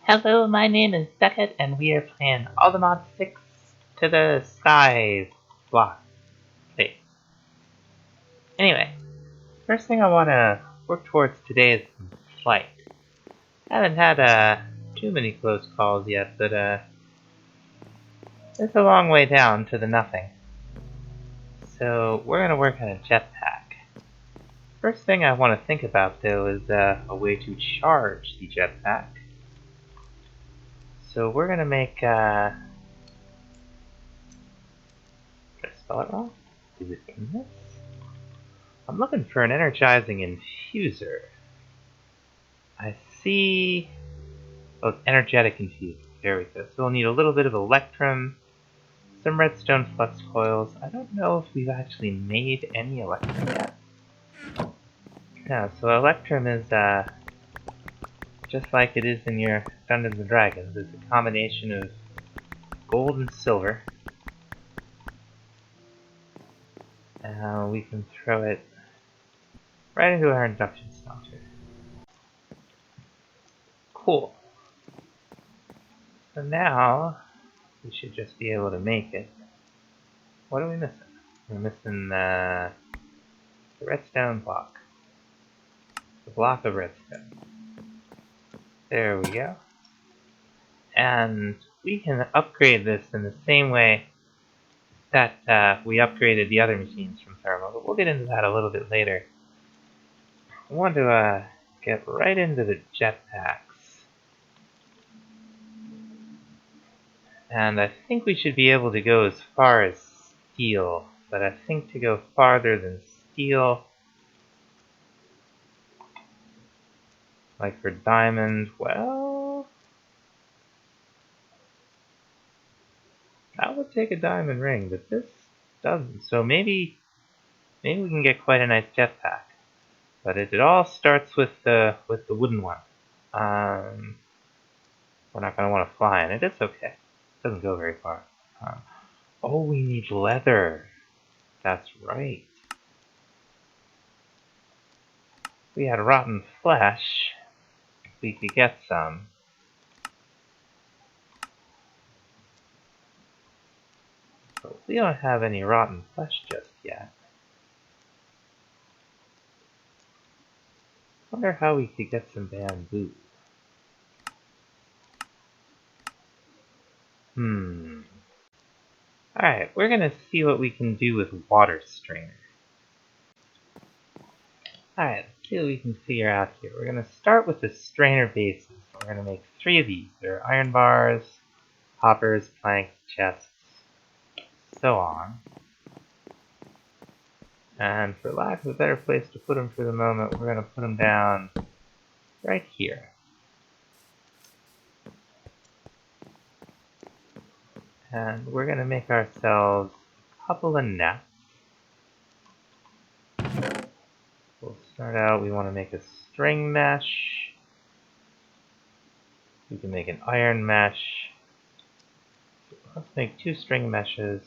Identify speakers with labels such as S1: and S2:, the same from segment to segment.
S1: Hello, my name is Beckett, and we are playing Ultimate 6 to the Sky block. Wait. Anyway, first thing I want to work towards today is some flight. I haven't had too many close calls yet, but it's a long way down to the nothing. So we're going to work on a jetpack. First thing I want to think about, though, is a way to charge the jetpack. So we're going to make... did I spell it wrong? Is it in this? I'm looking for an energizing infuser. I see... Oh, it's energetic infuser. There we go. So we'll need a little bit of Electrum, some redstone flux coils. I don't know if we've actually made any Electrum yet. Yeah, so Electrum is just like it is in your Dungeons and Dragons. It's a combination of gold and silver. We can throw it right into our induction smelter. Cool. So now we should just be able to make it. What are we missing? We're missing the redstone block. The block of redstone. There we go. And we can upgrade this in the same way that we upgraded the other machines from thermal, but we'll get into that a little bit later. I want to get right into the jetpacks. And I think we should be able to go as far as steel, but I think to go farther than steel, like for diamond, well, that would take a diamond ring, but this doesn't. So maybe we can get quite a nice jetpack. But it all starts with the wooden one. We're not going to want to fly in it. It's okay. It doesn't go very far. Oh, we need leather. That's right. If we had rotten flesh, we could get some. But we don't have any rotten flesh just yet. Wonder how we could get some bamboo. Alright, we're gonna see what we can do with water strainer. Alright, let's see what we can figure out here. We're gonna start with the strainer bases. We're gonna make 3 of these. They're iron bars, hoppers, planks, chests, so on. And for lack of a better place to put them for the moment, we're gonna put them down right here. And we're gonna make ourselves a couple of nets. We'll start out, we want to make a string mesh. We can make an iron mesh. So let's make 2 string meshes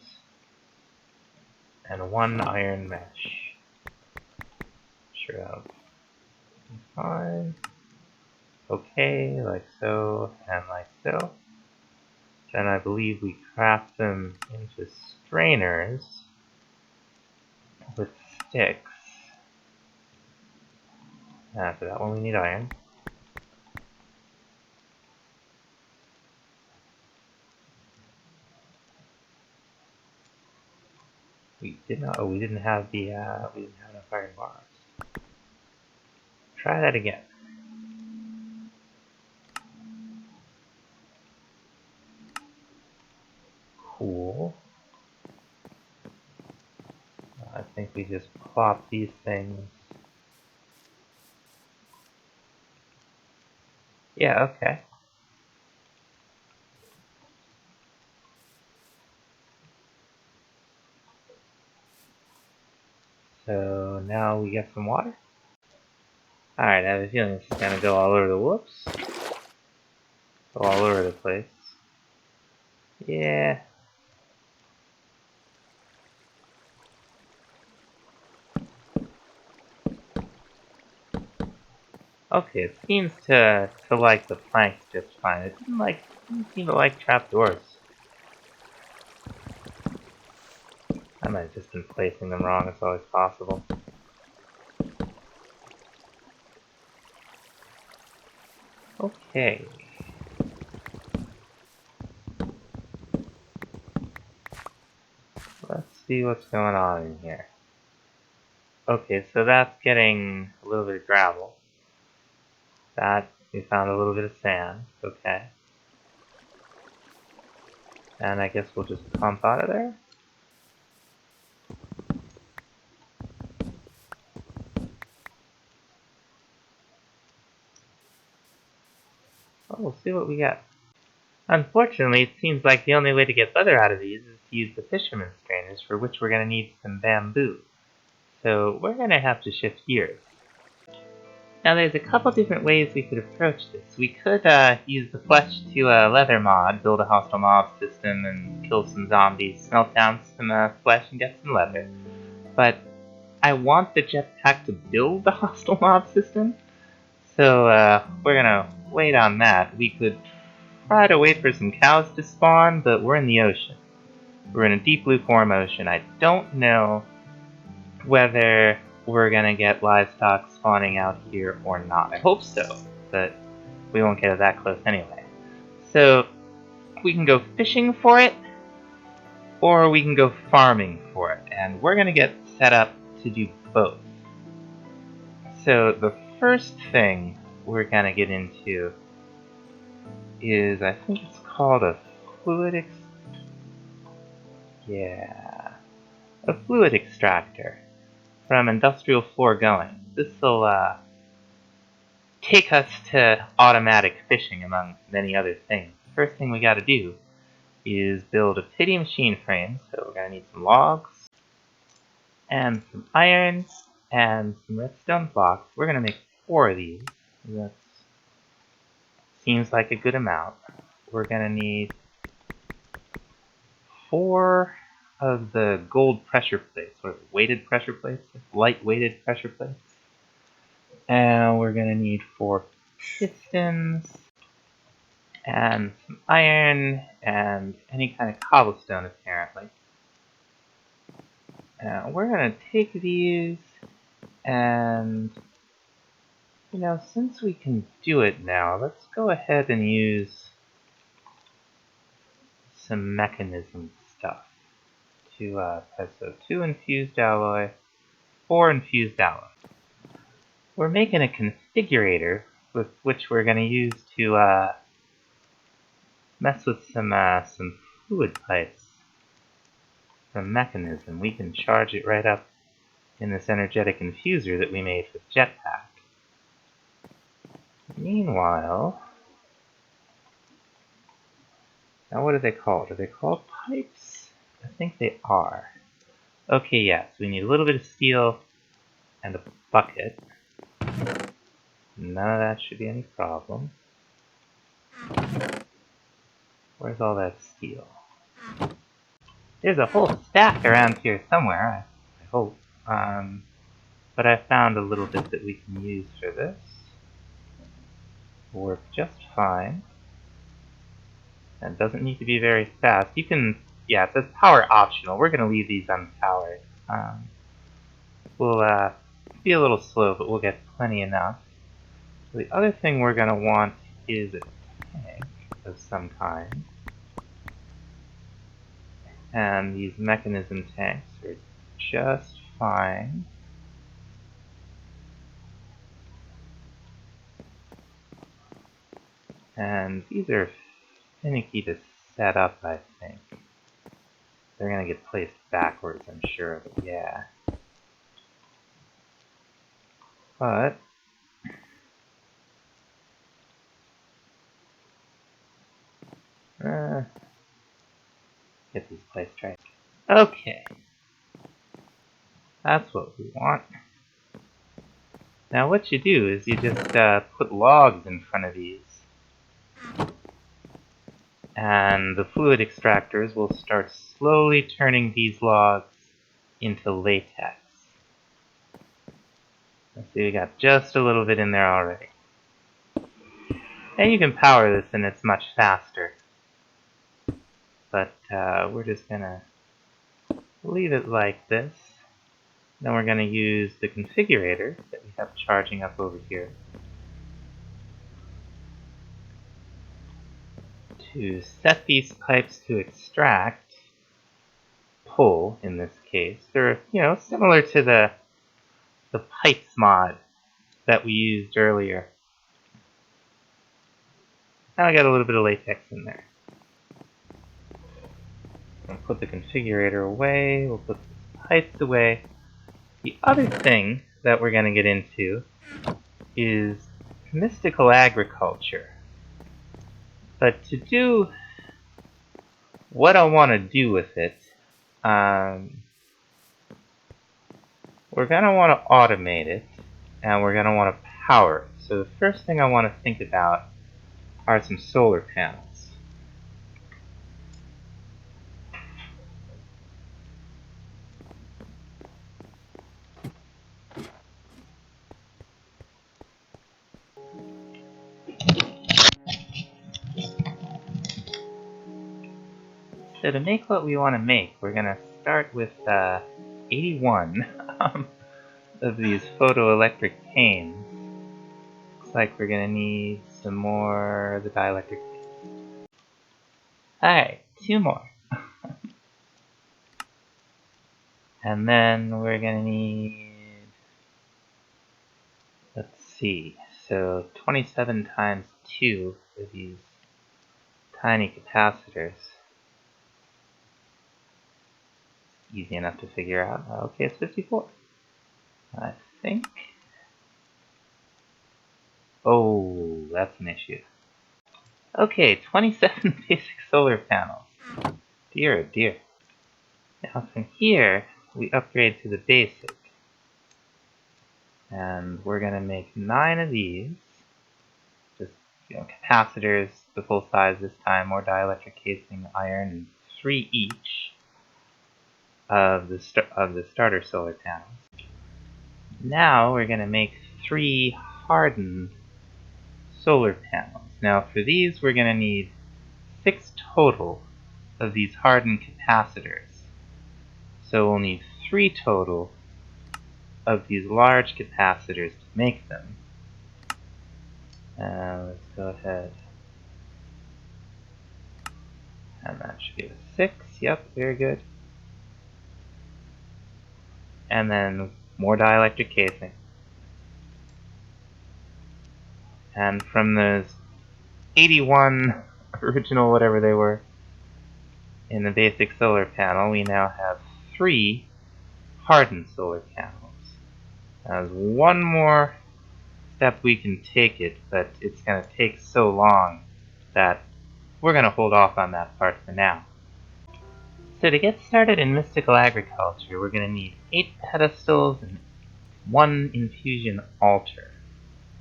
S1: and 1 iron mesh. Sure, that'll be fine. Okay, like so, and like so. Then I believe we craft them into strainers with sticks. For that one we need iron. We did not. Oh, we didn't have the. We didn't have enough iron bars. Try that again. Cool. I think we just plop these things. Yeah. Okay. So now we get some water. Alright, I have a feeling this is gonna go all over the whoops. Go all over the place. Yeah. Okay, it seems to like the planks just fine. It didn't seem to like trapdoors. I might have just been placing them wrong, it's always possible. Okay. Let's see what's going on in here. Okay, so that's getting a little bit of gravel. That, we found a little bit of sand. Okay. And I guess we'll just pump out of there. Oh, we'll see what we get. Unfortunately, it seems like the only way to get leather out of these is to use the fisherman's strainers, for which we're going to need some bamboo. So we're going to have to shift gears. Now there's a couple different ways we could approach this. We could use the flesh to leather mod, build a hostile mob system and kill some zombies, smelt down some flesh and get some leather. But I want the jetpack to build the hostile mob system, so we're gonna wait on that. We could try to wait for some cows to spawn, but we're in the ocean. We're in a deep lukewarm ocean. I don't know whether we're gonna get livestock spawning out here or not. I hope so, but we won't get it that close anyway. So we can go fishing for it, or we can go farming for it, and we're gonna get set up to do both. So the first thing we're gonna get into is, I think it's called a a fluid extractor from industrial foregoing. This will take us to automatic fishing, among many other things. First thing we gotta do is build a pity machine frame, so we're gonna need some logs, and some iron, and some redstone blocks. We're gonna make 4 of these. That seems like a good amount. We're gonna need 4 of the gold pressure plates, or weighted pressure plates, light weighted pressure plates. And we're gonna need 4 pistons, and some iron, and any kind of cobblestone, apparently. And we're gonna take these, and, you know, since we can do it now, let's go ahead and use some mechanism stuff to so 2 infused alloy, 4 infused alloy. We're making a configurator with which we're going to use to mess with some fluid pipes from mechanism. We can charge it right up in this energetic infuser that we made with jetpack. Meanwhile, now what are they called? Are they called pipes? I think they are. Okay, yes, we need a little bit of steel and a bucket. None of that should be any problem. Where's all that steel? There's a whole stack around here somewhere, I hope. But I found a little bit that we can use for this. Will work just fine. And doesn't need to be very fast. You can, yeah, it says power optional. We're going to leave these unpowered. We'll be a little slow, but we'll get plenty enough. The other thing we're going to want is a tank of some kind. And these mechanism tanks are just fine. And these are finicky to set up, I think. They're gonna get placed backwards, I'm sure, but yeah. But get these placed right. Okay. That's what we want. Now what you do is you just put logs in front of these. And the fluid extractors will start slowly turning these logs into latex. Let's see, we got just a little bit in there already. And you can power this and it's much faster. But we're just gonna leave it like this. Then we're gonna use the configurator that we have charging up over here to set these pipes to extract, pull in this case. They're, similar to the pipes mod that we used earlier. Now I got a little bit of latex in there. We'll put the configurator away, we'll put the pipes away. The other thing that we're going to get into is mystical agriculture. But to do what I want to do with it, we're going to want to automate it, and we're going to want to power it. So the first thing I want to think about are some solar panels. So to make what we want to make, we're going to start with 81 of these photoelectric panes. Looks like we're going to need some more of the dielectric panes. Alright, 2 more. And then we're going to need, let's see, so 27 times 2 of these tiny capacitors. Easy enough to figure out. Okay, it's 54. I think. Oh, that's an issue. Okay, 27 basic solar panels. Dear, oh dear. Now from here, we upgrade to the basic. And we're gonna make 9 of these. Just, capacitors, the full size this time, more dielectric casing, iron, and 3 each of the starter solar panels. Now we're gonna make 3 hardened solar panels. Now for these, we're gonna need 6 total of these hardened capacitors. So we'll need 3 total of these large capacitors to make them. Let's go ahead. And that should be a 6. Yep, very good. And then more dielectric casing. And from those 81 original whatever they were in the basic solar panel, we now have 3 hardened solar panels. There's one more step we can take it, but it's going to take so long that we're going to hold off on that part for now. So to get started in mystical agriculture, we're going to need 8 pedestals and 1 infusion altar.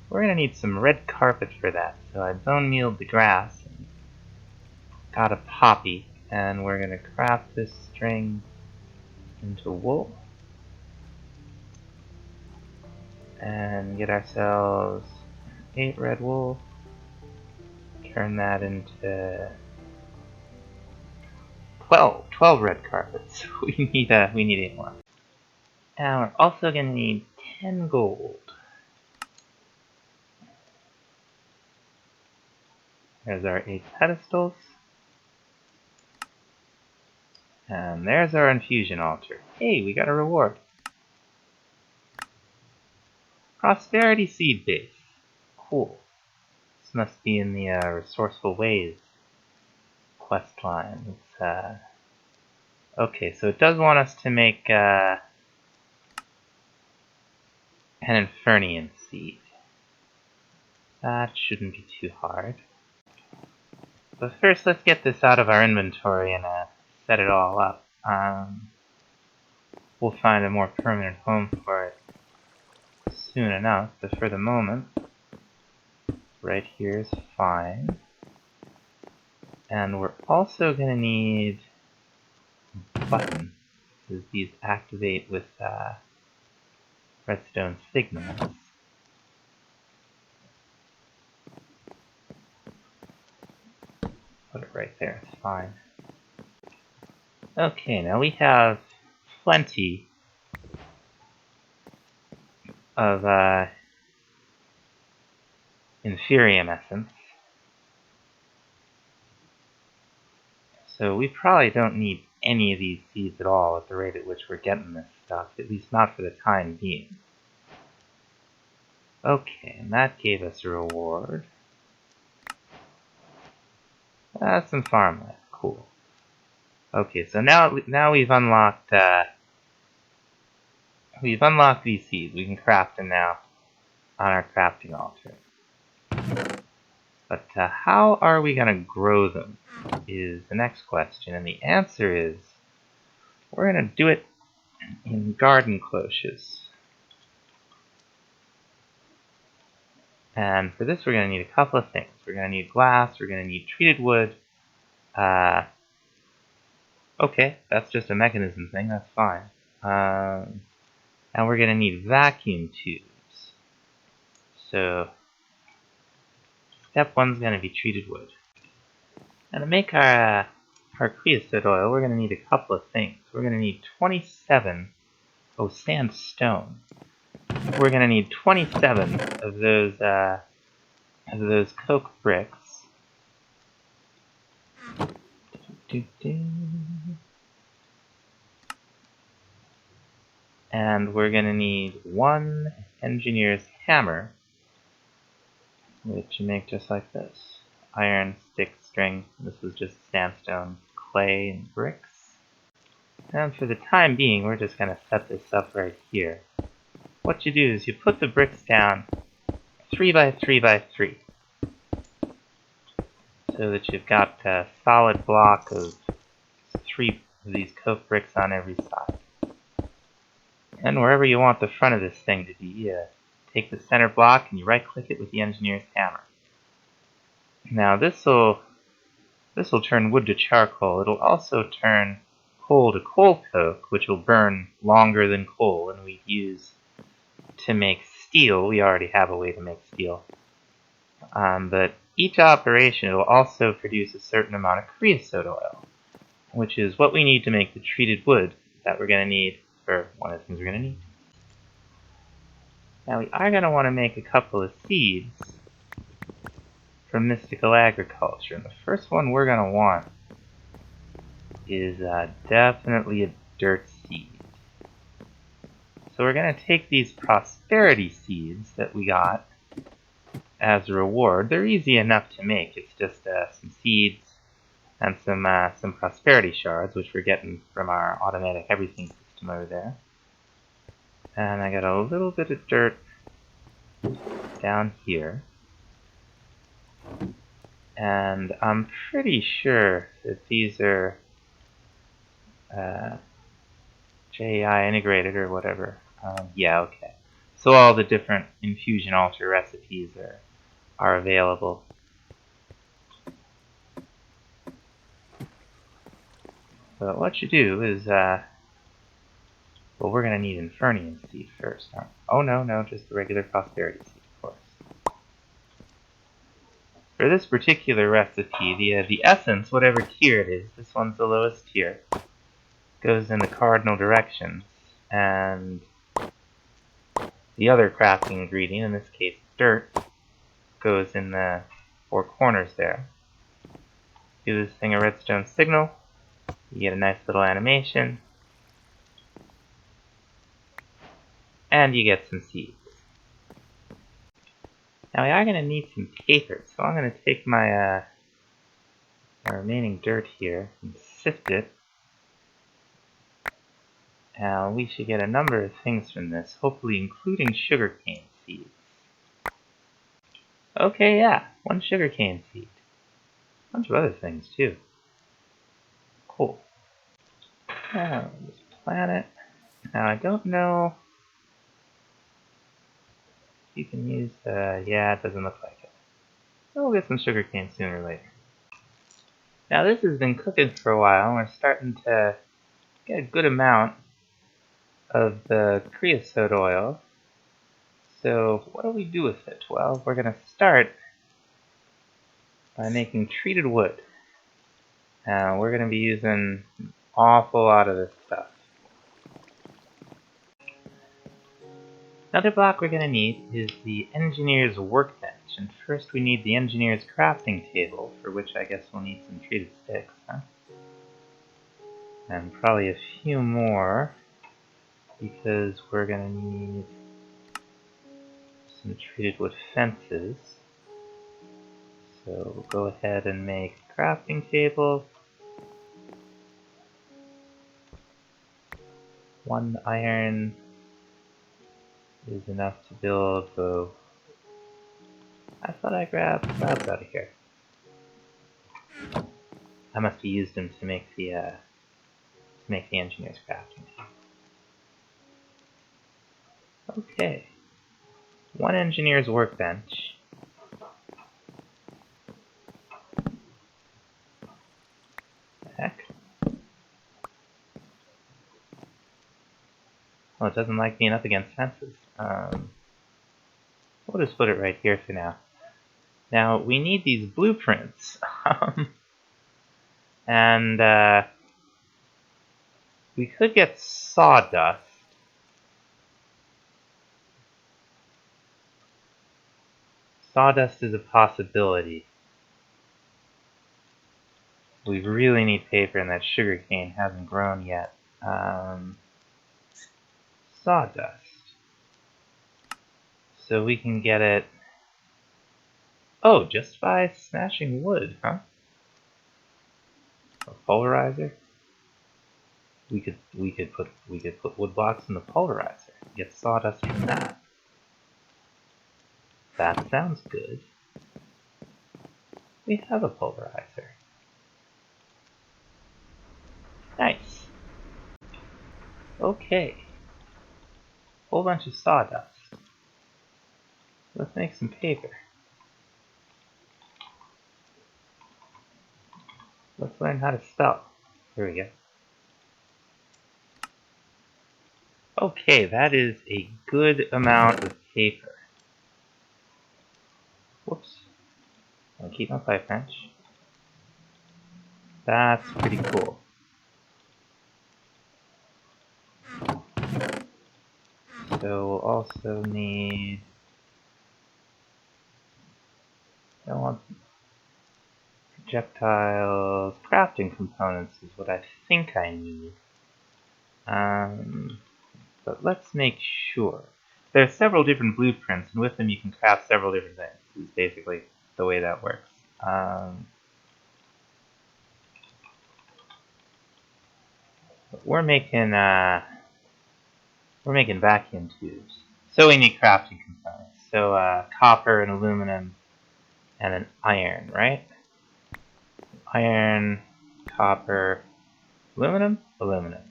S1: We're going to need some red carpet for that, so I bone mealed the grass and got a poppy, and we're going to craft this string into wool and get ourselves 8 red wool, turn that into 12 red carpets. We need 8 more. And we're also going to need 10 gold. There's our 8 pedestals. And there's our infusion altar. Hey, we got a reward. Prosperity seed base. Cool. This must be in the Resourceful Ways quest line. It's, okay, so it does want us to make an Infernian seed. That shouldn't be too hard. But first, let's get this out of our inventory and set it all up. We'll find a more permanent home for it soon enough, but for the moment, right here is fine. And we're also going to need a button, because these activate with redstone signals. Put it right there, it's fine. Okay, now we have plenty of inferium essence. So we probably don't need any of these seeds at all at the rate at which we're getting this stuff, at least not for the time being. Okay, and that gave us a reward. Some farmland, cool. Okay, so now we've unlocked these seeds. We can craft them now on our crafting altar. But how are we going to grow them is the next question, and the answer is we're going to do it in garden cloches. And for this, we're going to need a couple of things. We're going to need glass, we're going to need treated wood. Okay, that's just a mechanism thing, that's fine. And we're going to need vacuum tubes. So, step one's going to be treated wood. And to make our creosote oil, we're going to need a couple of things. We're going to need 27, sandstone. We're going to need 27 of those coke bricks. And we're going to need one engineer's hammer, which you make just like this. Iron, stick, string. This was just sandstone, clay, and bricks. And for the time being, we're just going to set this up right here. What you do is you put the bricks down 3 by 3 by 3. So that you've got a solid block of 3 of these coke bricks on every side. And wherever you want the front of this thing to be, take the center block and you right-click it with the engineer's hammer. Now this'll turn wood to charcoal. It'll also turn coal to coal coke, which will burn longer than coal, and we use to make steel. We already have a way to make steel. But each operation will also produce a certain amount of creosote oil, which is what we need to make the treated wood that we're going to need for one of the things we're going to need. Now we are going to want to make a couple of seeds for mystical agriculture. And the first one we're going to want is definitely a dirt seed. So we're going to take these prosperity seeds that we got as a reward. They're easy enough to make. It's just some seeds and some prosperity shards, which we're getting from our automatic everything system over there. And I got a little bit of dirt down here. And I'm pretty sure that these are JI integrated or whatever. Yeah, okay. So all the different infusion altar recipes are available. But what you do is, well, we're going to need Infernium seed first. Oh, no, just the regular prosperity seed, of course. For this particular recipe, the essence, whatever tier it is, this one's the lowest tier, goes in the cardinal directions, and the other crafting ingredient, in this case dirt, goes in the 4 corners there. Do this thing a redstone signal, you get a nice little animation, and you get some seeds. Now we are going to need some paper, so I'm going to take my remaining dirt here and sift it. Now we should get a number of things from this, hopefully including sugarcane seeds. Okay, yeah, 1 sugarcane seed. A bunch of other things too. Cool. Now, just plant it. Now I don't know if you can use yeah, it doesn't look like it. So we'll get some sugarcane sooner or later. Now this has been cooking for a while, and we're starting to get a good amount of the creosote oil. So what do we do with it? Well, we're going to start by making treated wood. We're going to be using an awful lot of this stuff. Another block we're going to need is the Engineer's Workbench. And first we need the Engineer's Crafting Table, for which I guess we'll need some treated sticks, huh? And probably a few more, because we're going to need some treated wood fences. So we'll go ahead and make a crafting table. 1 iron is enough to build the... I thought I grabbed slabs out of here. I must have used them to make the engineer's crafting table. Okay. 1 engineer's workbench. Heck. Well, it doesn't like being up against fences. We'll just put it right here for now. Now, we need these blueprints. And we could get sawdust. Sawdust is a possibility. We really need paper, and that sugarcane hasn't grown yet. Sawdust. So we can get it... Oh, just by smashing wood, huh? A polarizer? We could put wood blocks in the polarizer. Get sawdust from that. That sounds good. We have a polarizer. Nice. Okay. Whole bunch of sawdust. Let's make some paper. Let's learn how to spell. Here we go. Okay, that is a good amount of paper. Whoops. I'll keep my pipe wrench. That's pretty cool. So we'll also need... I want projectiles, crafting components is what I think I need. But let's make sure. There are several different blueprints, and with them you can craft several different things. This is basically the way that works. We're making vacuum tubes, so we need crafting components. So copper and aluminum and an iron, right? Iron, copper, aluminum, aluminum.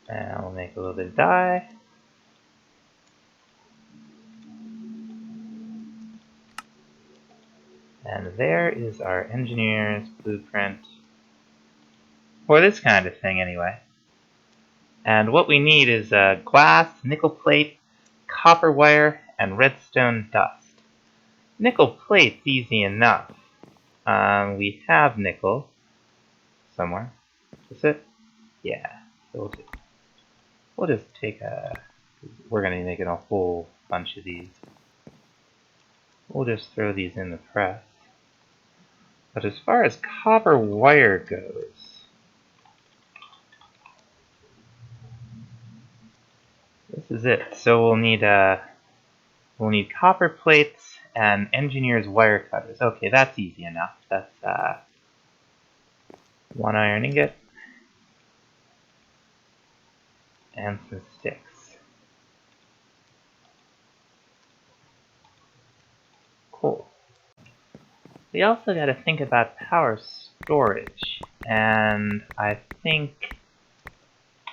S1: And we'll make a little bit of dye. And there is our engineer's blueprint for this kind of thing, anyway. And what we need is glass, nickel plate, copper wire, and redstone dust. Nickel plate's easy enough. We have nickel somewhere. Is it? Yeah, we'll just take we're going to be making a whole bunch of these. We'll just throw these in the press. But as far as copper wire goes, this is it. So we'll need copper plates and engineer's wire cutters. Okay, that's easy enough. That's 1 iron ingot and some sticks. Cool. We also got to think about power storage, and I think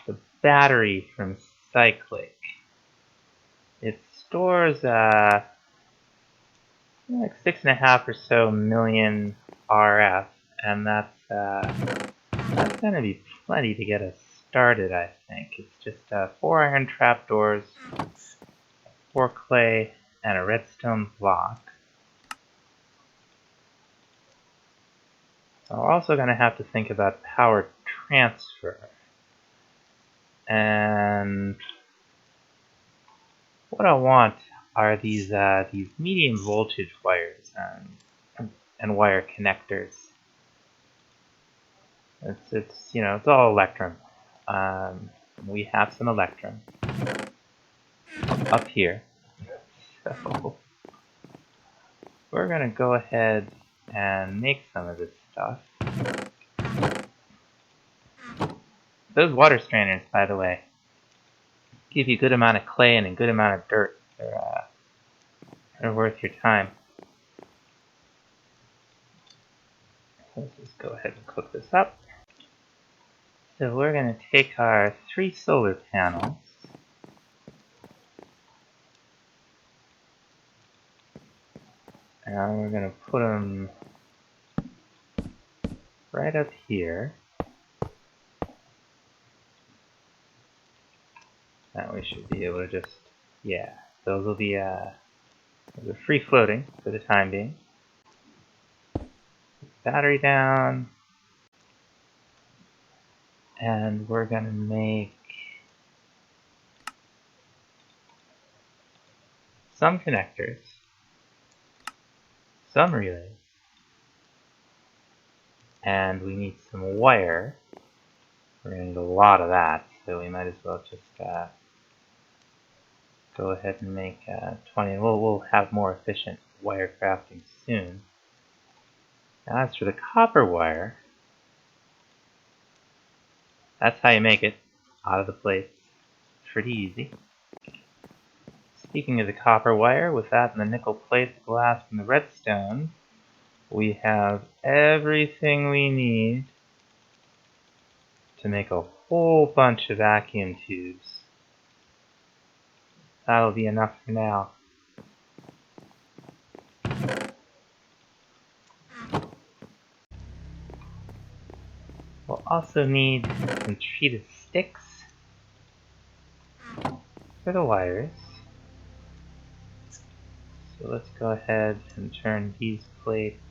S1: the battery from Cyclic, it stores like 6.5 or so million RF, and that's gonna be plenty to get us started, I think. It's just 4 iron trapdoors, 4 clay, and a redstone block. So we're also going to have to think about power transfer. And what I want are these medium voltage wires and wire connectors. It's you know, it's all Electrum. We have some Electrum up here, so we're gonna go ahead and make some of this stuff. Those water strainers, by the way, give you a good amount of clay and a good amount of dirt. They're worth your time. So let's just go ahead and cook this up. So we're going to take our 3 solar panels, and we're going to put them right up here. That we should be able to just, yeah, those will be those are free floating for the time being. Battery down, and we're going to make some connectors, some relays, and we need some wire. We're going to need a lot of that, so we might as well just go ahead and make 20. We'll have more efficient wire crafting soon. Now as for the copper wire, that's how you make it out of the plates. Pretty easy. Speaking of the copper wire, with that and the nickel plate, the glass, and the redstone, we have everything we need to make a whole bunch of vacuum tubes. That'll be enough for now. We'll also need some treated sticks for the wires. So let's go ahead and turn these plates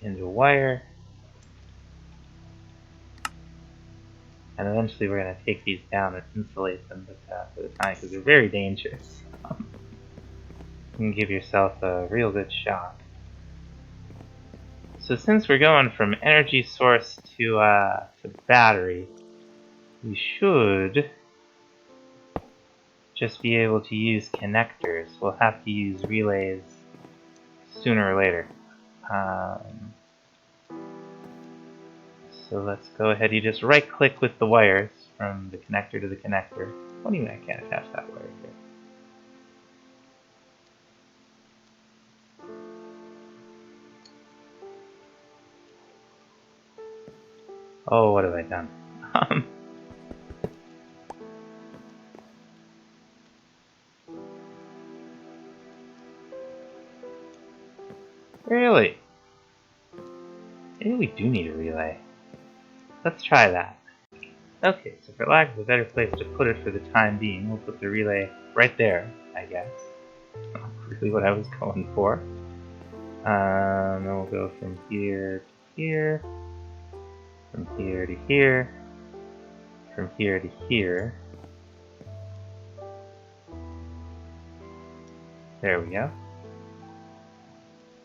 S1: into wire. And eventually we're going to take these down and insulate them, but for the time, because they're very dangerous. You can give yourself a real good shock. So since we're going from energy source to battery, we should just be able to use connectors. We'll have to use relays sooner or later. So let's go ahead. You just right-click with the wires from the connector to the connector. What do you mean I can't attach that wire here? Oh, what have I done? Really? Maybe we do need a relay. Let's try that. Okay, so for lack of a better place to put it for the time being, we'll put the relay right there, I guess. Not really what I was going for. Then we'll go from here to here, from here to here, from here to here. There we go.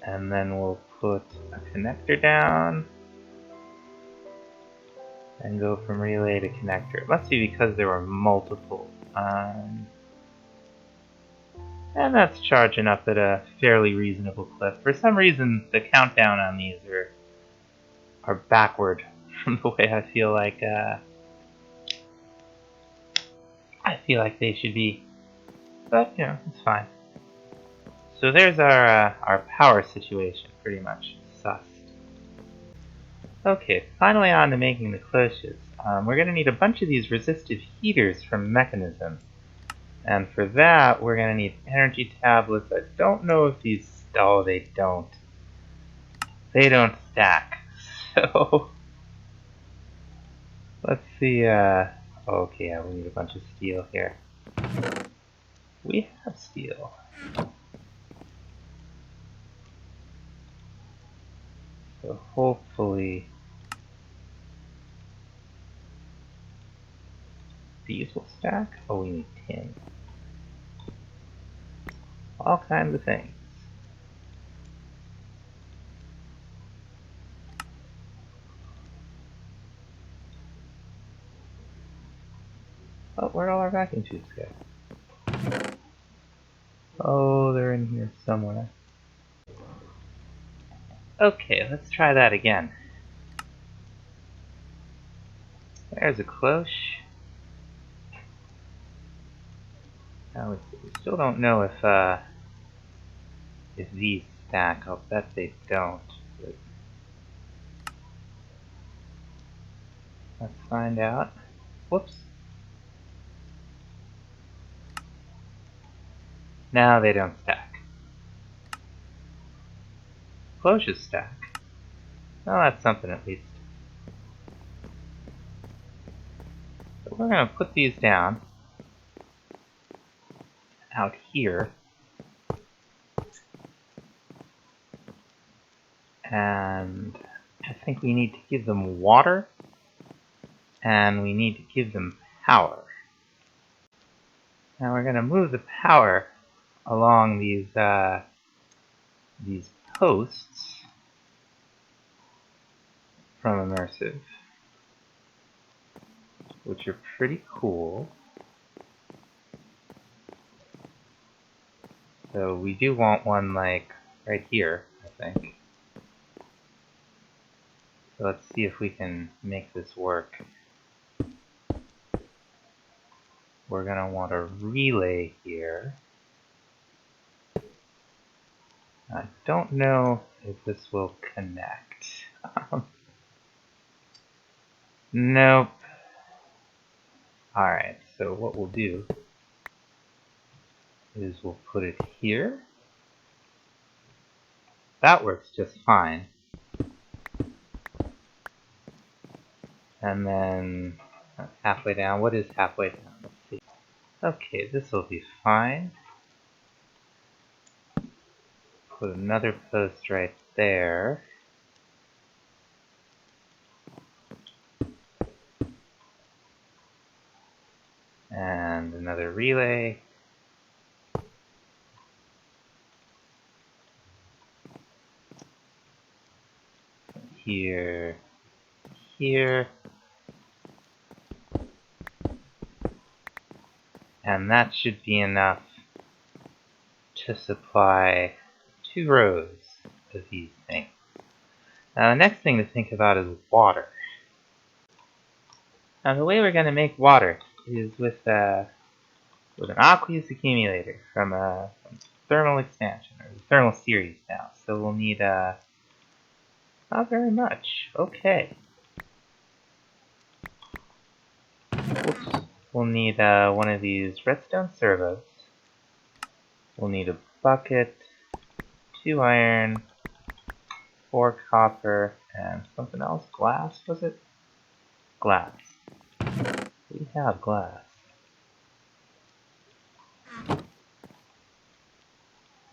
S1: And then we'll put a connector down and go from relay to connector. It must be because there were multiple. And that's charging up at a fairly reasonable clip. For some reason, the countdown on these are backward from the way I feel like they should be. But you know, it's fine. So there's our power situation, pretty much sussed. Okay, finally on to making the cloches. We're going to need a bunch of these resistive heaters from Mechanism. And for that, we're going to need energy tablets. I don't know if these... Oh, they don't. They don't stack. So... let's see, okay, yeah, we need a bunch of steel here. We have steel. So hopefully these will stack. Oh, we need tin. All kinds of things. Oh, where'd all our vacuum tubes go? Oh, they're in here somewhere. Okay, let's try that again. There's a cloche. Now we still don't know if these stack. I'll bet they don't. But let's find out. Whoops. Now they don't stack. Cloches stack. Well, that's something at least. So we're going to put these down out here. And I think we need to give them water. And we need to give them power. Now we're going to move the power along these posts from Immersive, which are pretty cool. So we do want one like right here, I think. So let's see if we can make this work. We're going to want a relay here. I don't know if this will connect. Nope. Alright, so what we'll do is we'll put it here. That works just fine. And then halfway down. What is halfway down? Let's see. Okay, this will be fine. Put another post right there. And another relay. Here. Here. And that should be enough to supply 2 rows of these things. Now the next thing to think about is water. Now the way we're going to make water is with an aqueous accumulator from thermal expansion, or the thermal series now. So we'll need not very much. Okay. Oops. We'll need one of these redstone servos. We'll need a bucket, 2 iron, 4 copper, and something else. Glass, was it? Glass. We have glass.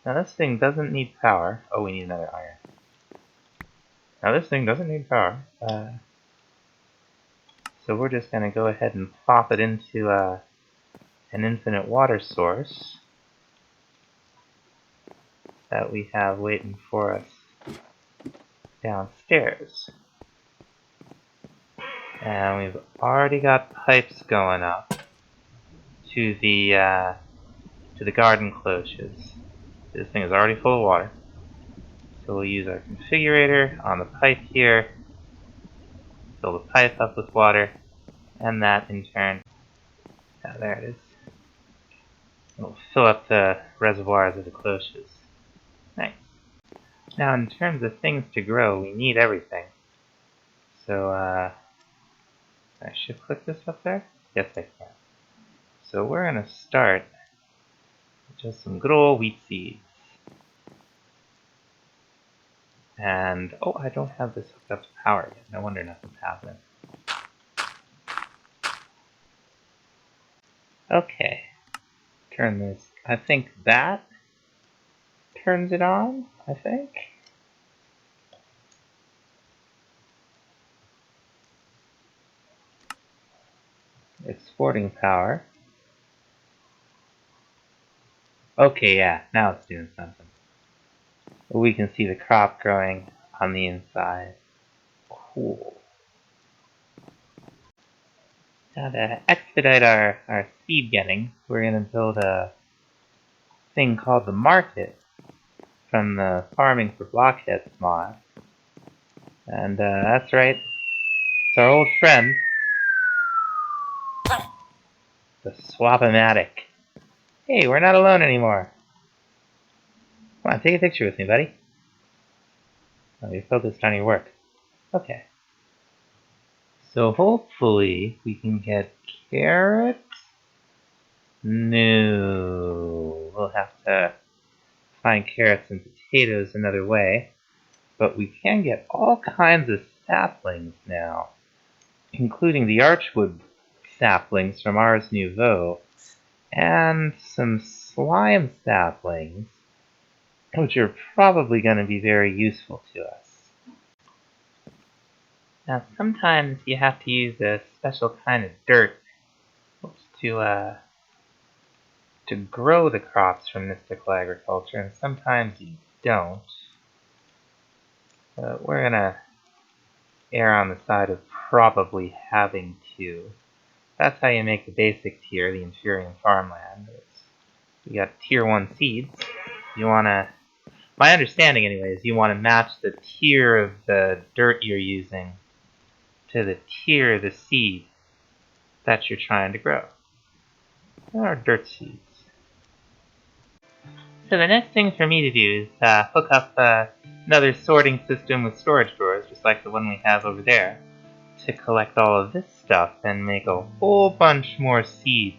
S1: Now this thing doesn't need power. Oh, we need another iron. Now this thing doesn't need power. So we're just going to go ahead and plop it into an infinite water source that we have waiting for us downstairs. And we've already got pipes going up to the garden cloches. This thing is already full of water. So we'll use our configurator on the pipe here, fill the pipe up with water, and that in turn, there it is. It'll fill up the reservoirs of the cloches. Nice. Now in terms of things to grow, we need everything. So I should click this up there? Yes, I can. So we're going to start with just some good old wheat seeds. And, oh, I don't have this hooked up to power yet. No wonder nothing's happening. Okay. Turn this. I think that turns it on, I think. exporting power. Okay, yeah, now it's doing something. We can see the crop growing on the inside. Cool. Now to expedite our seed getting, we're going to build a thing called the market from the Farming for Blockheads mod. And that's right, it's our old friend, the Swap-O-Matic. Hey, we're not alone anymore. Come on, take a picture with me, buddy. Oh, you're focused on your work. Okay. So hopefully we can get carrots. No, we'll have to find carrots and potatoes another way. But we can get all kinds of saplings now, including the archwood saplings from Ars Nouveau, and some slime saplings, which are probably going to be very useful to us. Now, sometimes you have to use a special kind of dirt to grow the crops from mystical agriculture, and sometimes you don't. But we're gonna err on the side of probably having to. That's how you make the basic tier, the Inferium farmland. You got tier 1 seeds. You wanna, my understanding anyway, is you wanna match the tier of the dirt you're using to the tier of the seed that you're trying to grow. Or dirt seeds. So the next thing for me to do is hook up another sorting system with storage drawers, just like the one we have over there, to collect all of this stuff and make a whole bunch more seeds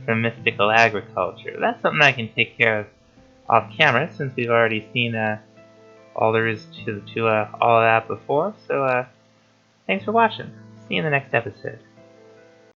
S1: from mystical agriculture. That's something I can take care of off camera, since we've already seen all there is to all of that before. So thanks for watching. See you in the next episode.